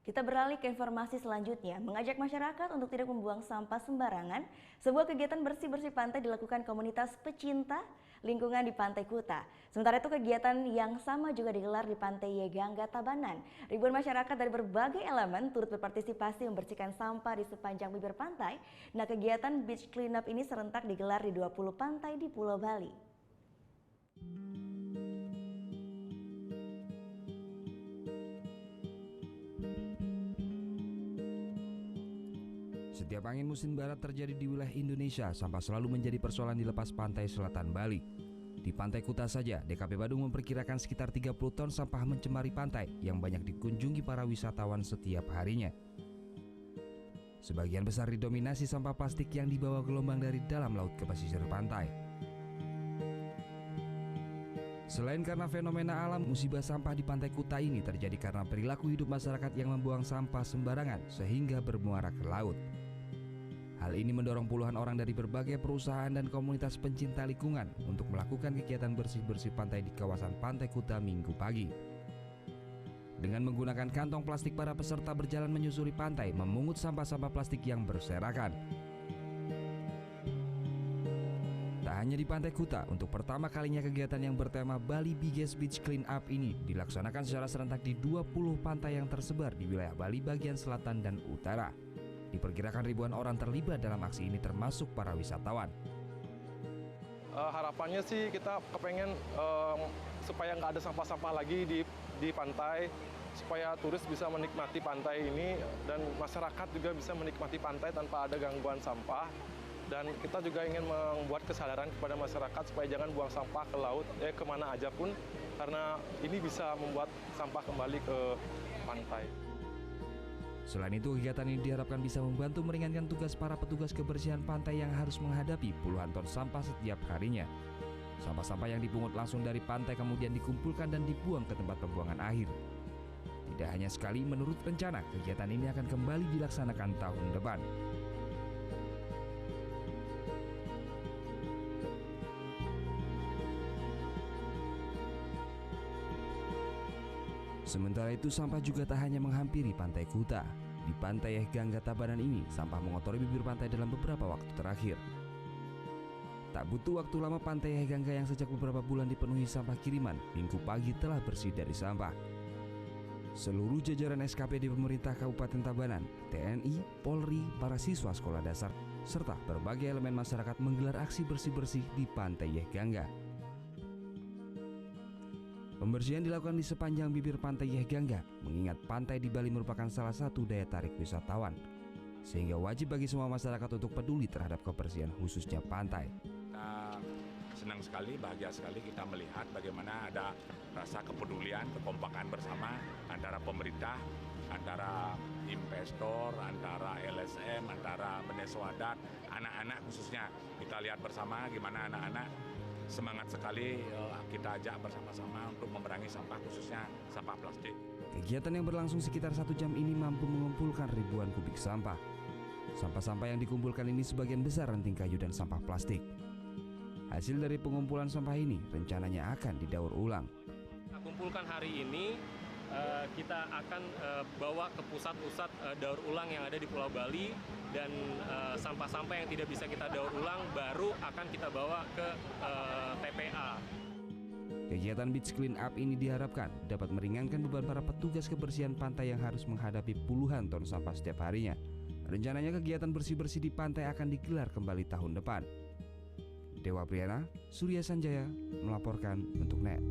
Kita beralih ke informasi selanjutnya, mengajak masyarakat untuk tidak membuang sampah sembarangan. Sebuah kegiatan bersih-bersih pantai dilakukan komunitas pecinta lingkungan di Pantai Kuta. Sementara itu kegiatan yang sama juga digelar di Pantai Yegangga, Tabanan. Ribuan masyarakat dari berbagai elemen turut berpartisipasi membersihkan sampah di sepanjang bibir pantai. Nah, kegiatan beach cleanup ini serentak digelar di 20 pantai di Pulau Bali. Setiap angin musim barat terjadi di wilayah Indonesia, sampah selalu menjadi persoalan di lepas pantai selatan Bali. Di Pantai Kuta saja, DKP Badung memperkirakan sekitar 30 ton sampah mencemari pantai yang banyak dikunjungi para wisatawan setiap harinya. Sebagian besar didominasi sampah plastik yang dibawa gelombang dari dalam laut ke pesisir pantai. Selain karena fenomena alam, musibah sampah di Pantai Kuta ini terjadi karena perilaku hidup masyarakat yang membuang sampah sembarangan sehingga bermuara ke laut. Hal ini mendorong puluhan orang dari berbagai perusahaan dan komunitas pencinta lingkungan untuk melakukan kegiatan bersih-bersih pantai di kawasan Pantai Kuta Minggu pagi. Dengan menggunakan kantong plastik, para peserta berjalan menyusuri pantai memungut sampah-sampah plastik yang berserakan. Tak hanya di Pantai Kuta, untuk pertama kalinya kegiatan yang bertema Bali Biggest Beach Clean Up ini dilaksanakan secara serentak di 20 pantai yang tersebar di wilayah Bali bagian selatan dan utara. Diperkirakan ribuan orang terlibat dalam aksi ini termasuk para wisatawan. Harapannya sih kita kepengen supaya nggak ada sampah-sampah lagi di pantai, supaya turis bisa menikmati pantai ini dan masyarakat juga bisa menikmati pantai tanpa ada gangguan sampah. Dan kita juga ingin membuat kesadaran kepada masyarakat supaya jangan buang sampah ke laut, kemana aja pun, karena ini bisa membuat sampah kembali ke pantai. Selain itu, kegiatan ini diharapkan bisa membantu meringankan tugas para petugas kebersihan pantai yang harus menghadapi puluhan ton sampah setiap harinya. Sampah-sampah yang dipungut langsung dari pantai kemudian dikumpulkan dan dibuang ke tempat pembuangan akhir. Tidak hanya sekali, menurut rencana, kegiatan ini akan kembali dilaksanakan tahun depan. Sementara itu, sampah juga tak hanya menghampiri Pantai Kuta. Di Pantai Yegangga, Tabanan ini, sampah mengotori bibir pantai dalam beberapa waktu terakhir. Tak butuh waktu lama, Pantai Yegangga yang sejak beberapa bulan dipenuhi sampah kiriman, Minggu pagi telah bersih dari sampah. Seluruh jajaran SKPD pemerintah Kabupaten Tabanan, TNI, Polri, para siswa sekolah dasar, serta berbagai elemen masyarakat menggelar aksi bersih-bersih di Pantai Yegangga. Pembersihan dilakukan di sepanjang bibir Pantai Yegangga, mengingat pantai di Bali merupakan salah satu daya tarik wisatawan, sehingga wajib bagi semua masyarakat untuk peduli terhadap kebersihan khususnya pantai. Kita senang sekali, bahagia sekali kita melihat bagaimana ada rasa kepedulian, kekompakan bersama antara pemerintah, antara investor, antara LSM, antara Beneswadat, anak-anak khususnya. Kita lihat bersama gimana anak-anak semangat sekali kita ajak bersama-sama untuk memerangi sampah, khususnya sampah plastik. Kegiatan yang berlangsung sekitar 1 jam ini mampu mengumpulkan ribuan kubik sampah. Sampah-sampah yang dikumpulkan ini sebagian besar ranting kayu dan sampah plastik. Hasil dari pengumpulan sampah ini rencananya akan didaur ulang. Kita kumpulkan hari ini, kita akan bawa ke pusat-pusat daur ulang yang ada di Pulau Bali, dan sampah-sampah yang tidak bisa kita daur ulang baru akan kita bawa ke TPA. Kegiatan Beach Clean Up ini diharapkan dapat meringankan beban para petugas kebersihan pantai yang harus menghadapi puluhan ton sampah setiap harinya. Rencananya kegiatan bersih-bersih di pantai akan digelar kembali tahun depan. Dewa Priyana, Surya Sanjaya melaporkan untuk NET.